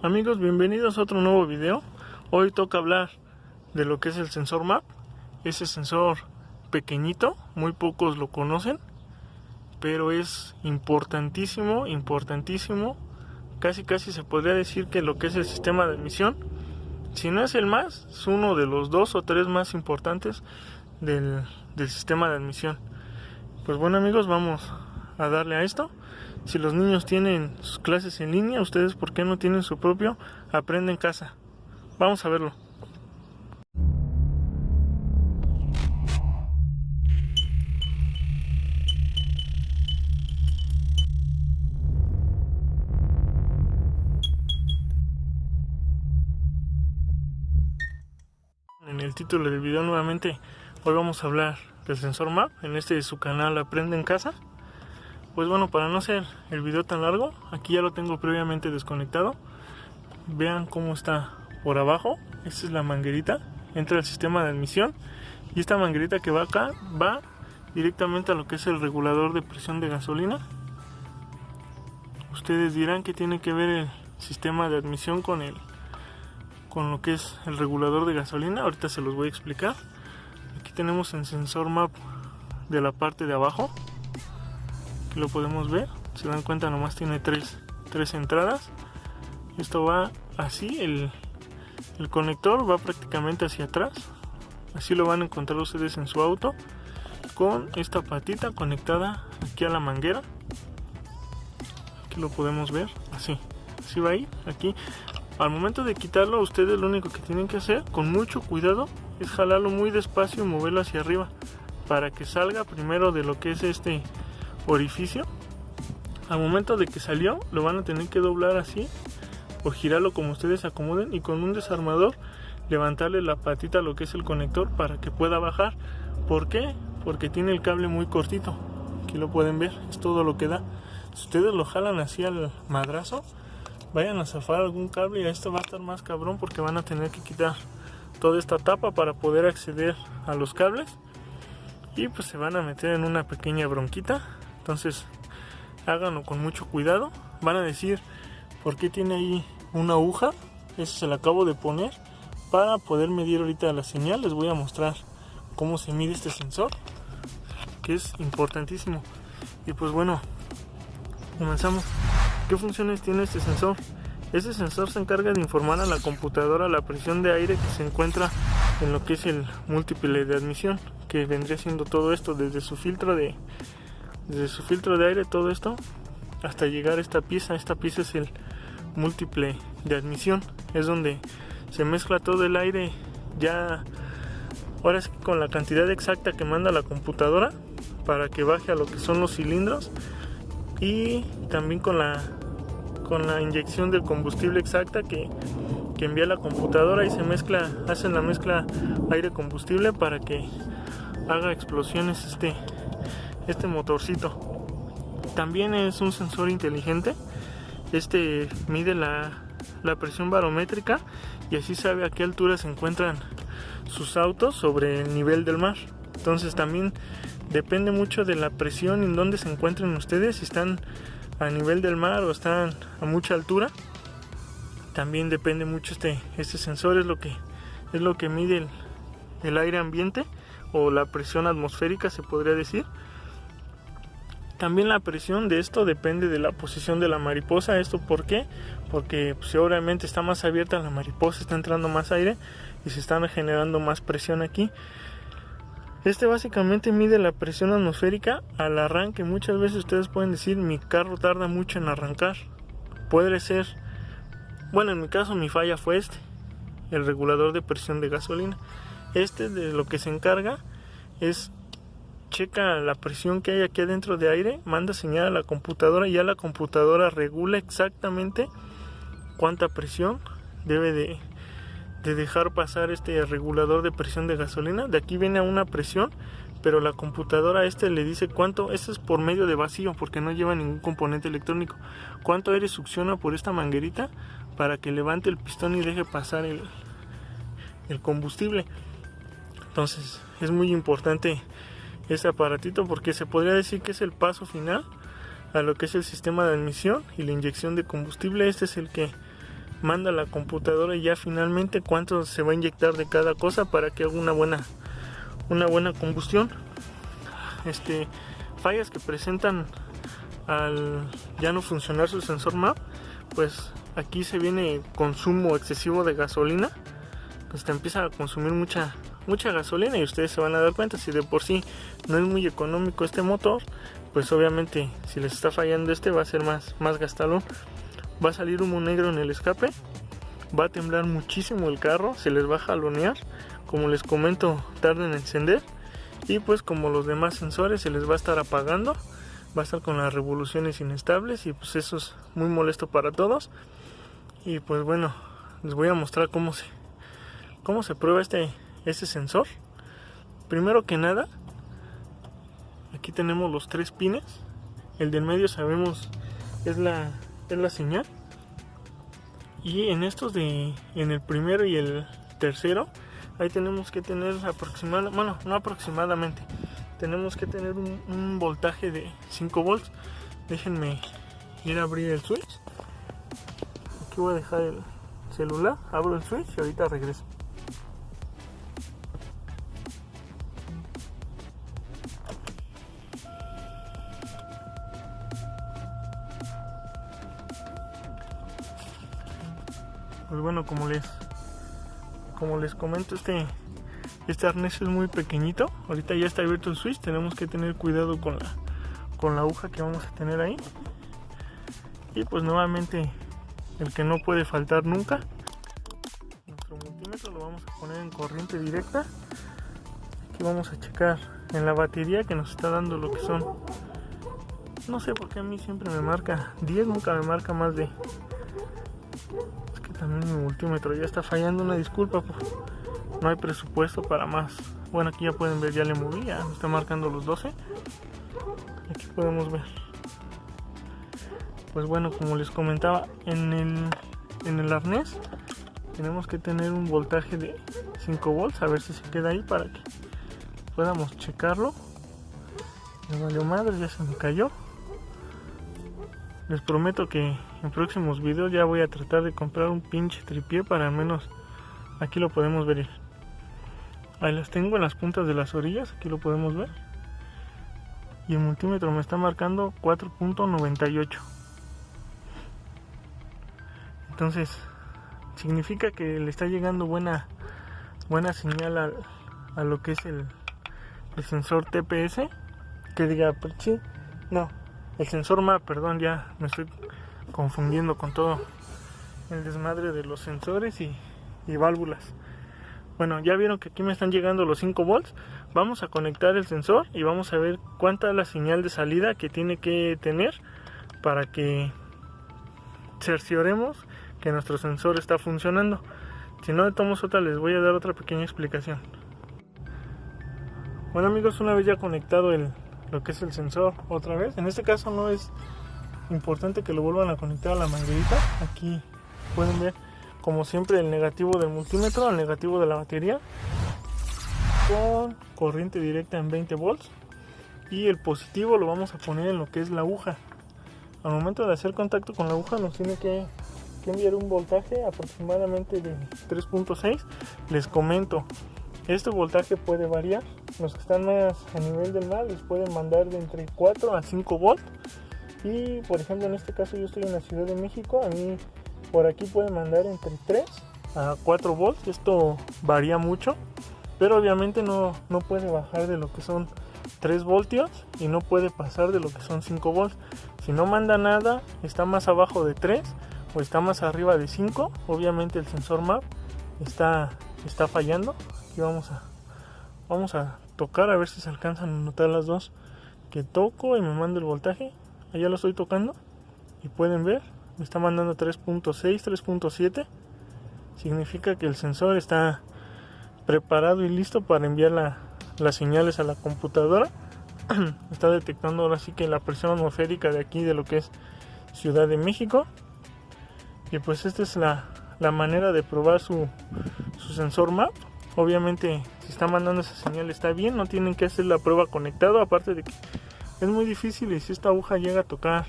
Amigos, bienvenidos a otro nuevo video. Hoy toca hablar de lo que es el sensor MAP. Ese sensor pequeñito, muy pocos lo conocen, pero es importantísimo. Casi se podría decir que lo que es el sistema de admisión, si no es el más, es uno de los 2 o 3 más importantes del sistema de admisión. Pues bueno, amigos, vamos a darle a esto. Si los niños tienen sus clases en línea, ustedes ¿por qué no tienen su propio Aprende en Casa? Vamos a verlo. En el título del video nuevamente, hoy vamos a hablar del sensor MAP, en este de su canal Aprende en Casa. Pues bueno, para no hacer el video tan largo, aquí ya lo tengo previamente desconectado. Vean cómo está por abajo. Esta es la manguerita, entra al sistema de admisión. Y esta manguerita que va acá, va directamente a lo que es el regulador de presión de gasolina. Ustedes dirán que tiene que ver el sistema de admisión con lo que es el regulador de gasolina. Ahorita se los voy a explicar. Aquí tenemos el sensor MAP de la parte de abajo. Aquí lo podemos ver, se dan cuenta, nomás tiene tres entradas. Esto va así, el conector va prácticamente hacia atrás. Así lo van a encontrar ustedes en su auto, con esta patita conectada aquí a la manguera. Aquí lo podemos ver, así va ahí, aquí. Al momento de quitarlo, ustedes lo único que tienen que hacer, con mucho cuidado, es jalarlo muy despacio y moverlo hacia arriba, para que salga primero de lo que es este orificio. Al momento de que salió, lo van a tener que doblar así o girarlo como ustedes acomoden, y con un desarmador levantarle la patita a lo que es el conector para que pueda bajar. ¿Por qué? Porque tiene el cable muy cortito. Aquí lo pueden ver, es todo lo que da. Si ustedes lo jalan así al madrazo, vayan a zafar algún cable y esto va a estar más cabrón, porque van a tener que quitar toda esta tapa para poder acceder a los cables y pues se van a meter en una pequeña bronquita. Entonces háganlo con mucho cuidado. Van a decir, ¿por qué tiene ahí una aguja? Eso se lo acabo de poner para poder medir ahorita la señal. Les voy a mostrar cómo se mide este sensor, que es importantísimo. Y pues bueno, comenzamos. ¿Qué funciones tiene este sensor? Este sensor se encarga de informar a la computadora la presión de aire que se encuentra en lo que es el múltiple de admisión, que vendría siendo todo esto desde su filtro de aire, todo esto hasta llegar a esta pieza. Esta pieza es el múltiple de admisión, es donde se mezcla todo el aire, ya ahora es con la cantidad exacta que manda la computadora para que baje a lo que son los cilindros, y también con la inyección del combustible exacta que envía la computadora, y se mezcla, hacen la mezcla aire combustible para que haga explosiones este motorcito. También es un sensor inteligente. Este mide la presión barométrica y así sabe a qué altura se encuentran sus autos sobre el nivel del mar. Entonces también depende mucho de la presión en donde se encuentren ustedes, si están a nivel del mar o están a mucha altura. También depende mucho este sensor, es lo que mide el aire ambiente o la presión atmosférica, se podría decir. También la presión de esto depende de la posición de la mariposa. ¿Esto por qué? Porque pues, obviamente está más abierta la mariposa, está entrando más aire y se está generando más presión aquí. Básicamente mide la presión atmosférica al arranque. Muchas veces ustedes pueden decir, mi carro tarda mucho en arrancar. Puede ser, bueno, en mi caso mi falla fue el regulador de presión de gasolina. De lo que se encarga es checa la presión que hay aquí adentro de aire, manda señal a la computadora y ya la computadora regula exactamente cuánta presión debe de dejar pasar este regulador de presión de gasolina. De aquí viene a una presión, pero la computadora le dice cuánto. Esto es por medio de vacío, porque no lleva ningún componente electrónico. Cuánto aire succiona por esta manguerita para que levante el pistón y deje pasar el combustible. Entonces es muy importante este aparatito, porque se podría decir que es el paso final a lo que es el sistema de admisión y la inyección de combustible. Este es el que manda a la computadora y ya finalmente cuánto se va a inyectar de cada cosa para que haga una buena combustión. Fallas que presentan al ya no funcionar su sensor MAP, pues aquí se viene consumo excesivo de gasolina, pues te empieza a consumir mucha gasolina y ustedes se van a dar cuenta. Si de por sí no es muy económico este motor, pues obviamente si les está fallando va a ser más gastalón. Va a salir humo negro en el escape, va a temblar muchísimo el carro, se les va a jalonear, como les comento, tarda en encender, y pues como los demás sensores se les va a estar apagando, va a estar con las revoluciones inestables, y pues eso es muy molesto para todos. Y pues bueno, les voy a mostrar cómo se prueba este sensor. Primero que nada, aquí tenemos los 3 pines. El del medio sabemos es la señal, y en estos en el primero y el tercero, ahí tenemos que tener tenemos que tener un voltaje de 5 volts. Déjenme ir a abrir el switch. Aquí voy a dejar el celular, abro el switch y ahorita regreso. Pues bueno, como les comento, este arnés es muy pequeñito. Ahorita ya está abierto el switch, tenemos que tener cuidado con la aguja que vamos a tener ahí. Y pues nuevamente, el que no puede faltar nunca, nuestro multímetro lo vamos a poner en corriente directa. Aquí vamos a checar en la batería que nos está dando lo que son, no sé por qué a mí siempre me marca 10, nunca me marca más de... También mi multímetro ya está fallando, una disculpa, no hay presupuesto para más. Bueno, aquí ya pueden ver, ya le moví, ya está marcando los 12. Aquí podemos ver. Pues bueno, como les comentaba, en el arnés tenemos que tener un voltaje de 5 volts, a ver si se queda ahí para que podamos checarlo. Me valió madre, ya se me cayó. Les prometo que en próximos videos ya voy a tratar de comprar un pinche tripié para al menos, aquí lo podemos ver. Ahí las tengo en las puntas de las orillas, aquí lo podemos ver. Y el multímetro me está marcando 4.98. Entonces, significa que le está llegando buena señal a lo que es el sensor TPS, que diga, sí, no. El sensor MAP, perdón, ya me estoy confundiendo con todo el desmadre de los sensores y válvulas. Bueno, ya vieron que aquí me están llegando los 5 volts. Vamos a conectar el sensor y vamos a ver cuánta es la señal de salida que tiene que tener para que cercioremos que nuestro sensor está funcionando. Si no, de todos otra les voy a dar otra pequeña explicación. Bueno amigos, una vez ya conectado lo que es el sensor otra vez, en este caso no es importante que lo vuelvan a conectar a la manguerita. Aquí pueden ver como siempre el negativo del multímetro, el negativo de la batería con corriente directa en 20 volts, y el positivo lo vamos a poner en lo que es la aguja. Al momento de hacer contacto con la aguja nos tiene que enviar un voltaje aproximadamente de 3.6. les comento, este voltaje puede variar. Los que están más a nivel del mar les pueden mandar de entre 4 a 5 volts. Y por ejemplo, en este caso yo estoy en la Ciudad de México. A mí por aquí pueden mandar entre 3 a 4 volts. Esto varía mucho, pero obviamente no puede bajar de lo que son 3 voltios y no puede pasar de lo que son 5 volts. Si no manda nada, está más abajo de 3 o está más arriba de 5, obviamente el sensor MAP está fallando. Aquí vamos a tocar a ver si se alcanzan a notar las dos, que toco y me manda el voltaje. Allá lo estoy tocando y pueden ver, me está mandando 3.6, 3.7. significa que el sensor está preparado y listo para enviar las señales a la computadora. Está detectando ahora sí que la presión atmosférica de aquí, de lo que es Ciudad de México. Y pues esta es la manera de probar su sensor MAP. Obviamente si está mandando esa señal está bien, no tienen que hacer la prueba conectado, aparte de que es muy difícil, y si esta aguja llega a tocar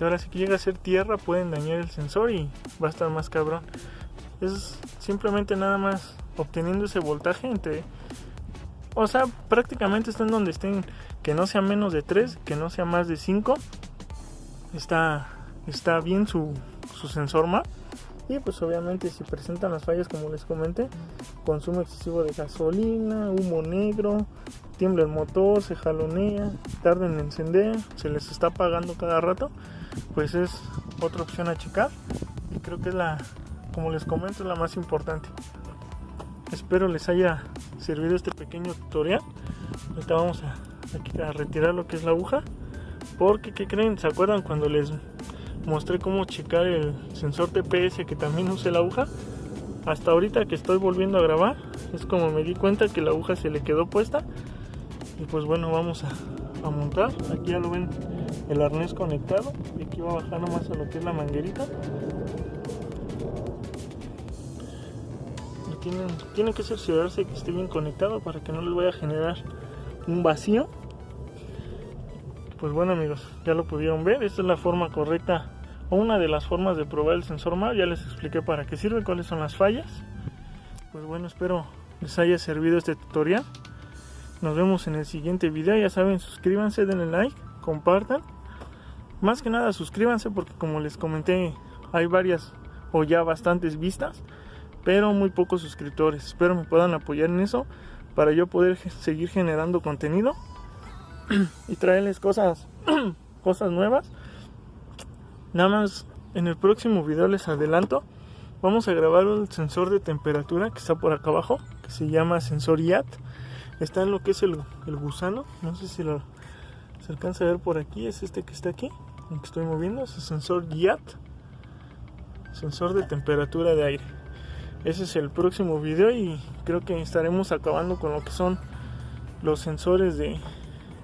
ahora sí que llega a ser tierra, pueden dañar el sensor y va a estar más cabrón. Es simplemente nada más obteniendo ese voltaje o sea, prácticamente estén donde estén, que no sea menos de 3, que no sea más de 5. Está bien su sensor MAP. Y pues obviamente si presentan las fallas, como les comenté, consumo excesivo de gasolina, humo negro, tiembla el motor, se jalonea, tarda en encender, se les está apagando cada rato, pues es otra opción a checar. Y creo que es como les comento, es la más importante. Espero les haya servido este pequeño tutorial. Ahorita vamos a retirar lo que es la aguja, porque ¿qué creen? ¿Se acuerdan cuando les mostré cómo checar el sensor TPS, que también use la aguja? Hasta ahorita que estoy volviendo a grabar es como me di cuenta que la aguja se le quedó puesta. Y pues bueno, vamos a montar. Aquí ya lo ven, el arnés conectado, y aquí va a bajar nomás a lo que es la manguerita. Y tienen que cerciorarse que esté bien conectado para que no les vaya a generar un vacío. Pues bueno, amigos, ya lo pudieron ver. Esta es la forma correcta, o una de las formas de probar el sensor MAP. Ya les expliqué para qué sirve, cuáles son las fallas. Pues bueno, espero les haya servido este tutorial. Nos vemos en el siguiente video. Ya saben, suscríbanse, denle like, compartan. Más que nada suscríbanse, porque como les comenté, hay varias o ya bastantes vistas, pero muy pocos suscriptores. Espero me puedan apoyar en eso para yo poder seguir generando contenido y traerles cosas nuevas. Nada más, en el próximo video les adelanto, vamos a grabar el sensor de temperatura que está por acá abajo, que se llama sensor IAT. Está en lo que es el gusano, no sé si se alcanza a ver por aquí. Es este que está aquí, el que estoy moviendo, es el sensor IAT, sensor de temperatura de aire. Ese es el próximo video, y creo que estaremos acabando con lo que son los sensores de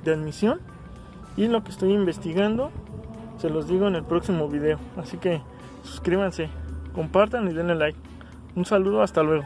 admisión. Y lo que estoy investigando se los digo en el próximo video. Así que suscríbanse, compartan y denle like. Un saludo, hasta luego.